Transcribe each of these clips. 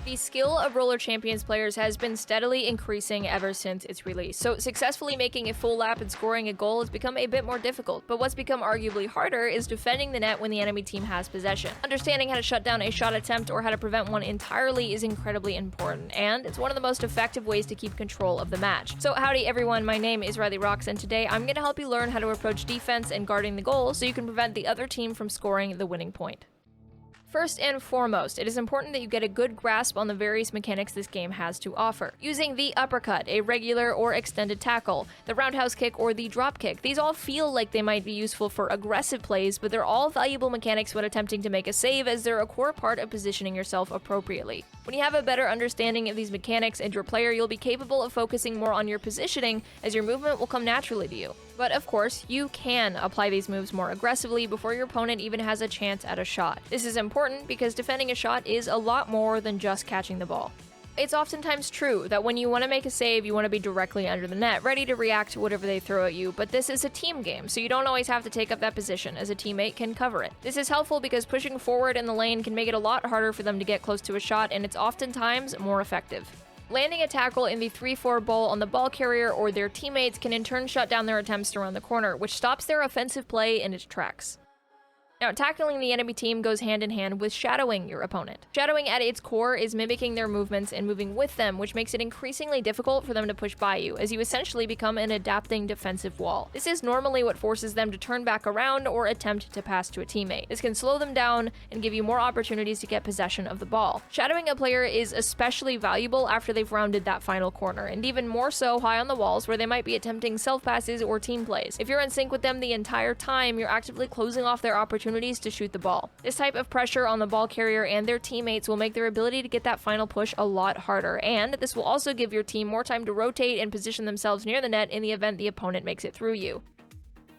The skill of Roller Champions players has been steadily increasing ever since its release, so successfully making a full lap and scoring a goal has become a bit more difficult, but what's become arguably harder is defending the net when the enemy team has possession. Understanding how to shut down a shot attempt or how to prevent one entirely is incredibly important, and it's one of the most effective ways to keep control of the match. So howdy everyone, my name is RylieghRox, and today I'm going to help you learn how to approach defense and guarding the goal so you can prevent the other team from scoring the winning point. First and foremost, it is important that you get a good grasp on the various mechanics this game has to offer. Using the uppercut, a regular or extended tackle, the roundhouse kick, or the drop kick, these all feel like they might be useful for aggressive plays, but they're all valuable mechanics when attempting to make a save, as they're a core part of positioning yourself appropriately. When you have a better understanding of these mechanics and your player, you'll be capable of focusing more on your positioning, as your movement will come naturally to you. But of course, you can apply these moves more aggressively before your opponent even has a chance at a shot. This is important because defending a shot is a lot more than just catching the ball. It's oftentimes true that when you want to make a save, you want to be directly under the net, ready to react to whatever they throw at you, but this is a team game, so you don't always have to take up that position, as a teammate can cover it. This is helpful because pushing forward in the lane can make it a lot harder for them to get close to a shot, and it's oftentimes more effective. Landing a tackle in the 3-4 ball on the ball carrier or their teammates can in turn shut down their attempts around the corner, which stops their offensive play in its tracks. Now, tackling the enemy team goes hand in hand with shadowing your opponent. Shadowing at its core is mimicking their movements and moving with them, which makes it increasingly difficult for them to push by you, as you essentially become an adapting defensive wall. This is normally what forces them to turn back around or attempt to pass to a teammate. This can slow them down and give you more opportunities to get possession of the ball. Shadowing a player is especially valuable after they've rounded that final corner, and even more so high on the walls where they might be attempting self-passes or team plays. If you're in sync with them the entire time, you're actively closing off their opportunities to shoot the ball. This type of pressure on the ball carrier and their teammates will make their ability to get that final push a lot harder, and this will also give your team more time to rotate and position themselves near the net in the event the opponent makes it through you.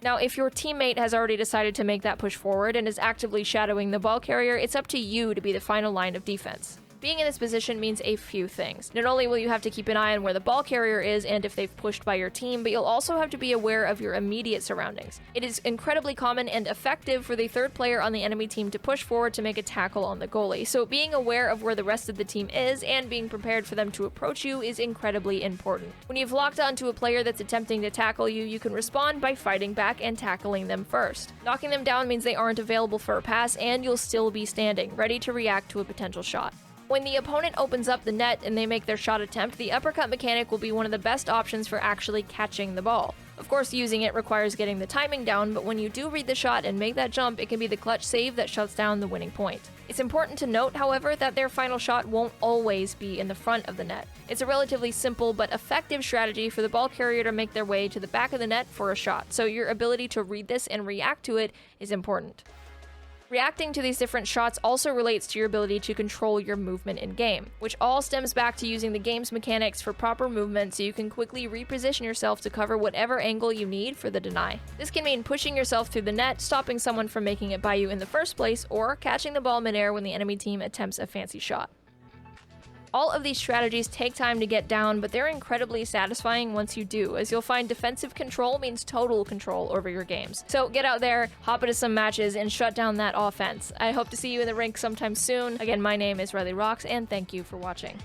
Now, if your teammate has already decided to make that push forward and is actively shadowing the ball carrier, it's up to you to be the final line of defense. Being in this position means a few things. Not only will you have to keep an eye on where the ball carrier is and if they've pushed by your team, but you'll also have to be aware of your immediate surroundings. It is incredibly common and effective for the third player on the enemy team to push forward to make a tackle on the goalie, so being aware of where the rest of the team is and being prepared for them to approach you is incredibly important. When you've locked onto a player that's attempting to tackle you, you can respond by fighting back and tackling them first. Knocking them down means they aren't available for a pass, and you'll still be standing, ready to react to a potential shot. When the opponent opens up the net and they make their shot attempt, the uppercut mechanic will be one of the best options for actually catching the ball. Of course, using it requires getting the timing down, but when you do read the shot and make that jump, it can be the clutch save that shuts down the winning point. It's important to note, however, that their final shot won't always be in the front of the net. It's a relatively simple but effective strategy for the ball carrier to make their way to the back of the net for a shot, so your ability to read this and react to it is important. Reacting to these different shots also relates to your ability to control your movement in-game, which all stems back to using the game's mechanics for proper movement so you can quickly reposition yourself to cover whatever angle you need for the deny. This can mean pushing yourself through the net, stopping someone from making it by you in the first place, or catching the ball midair when the enemy team attempts a fancy shot. All of these strategies take time to get down, but they're incredibly satisfying once you do, as you'll find defensive control means total control over your games. So get out there, hop into some matches, and shut down that offense. I hope to see you in the rink sometime soon. Again, my name is RylieghRox, and thank you for watching.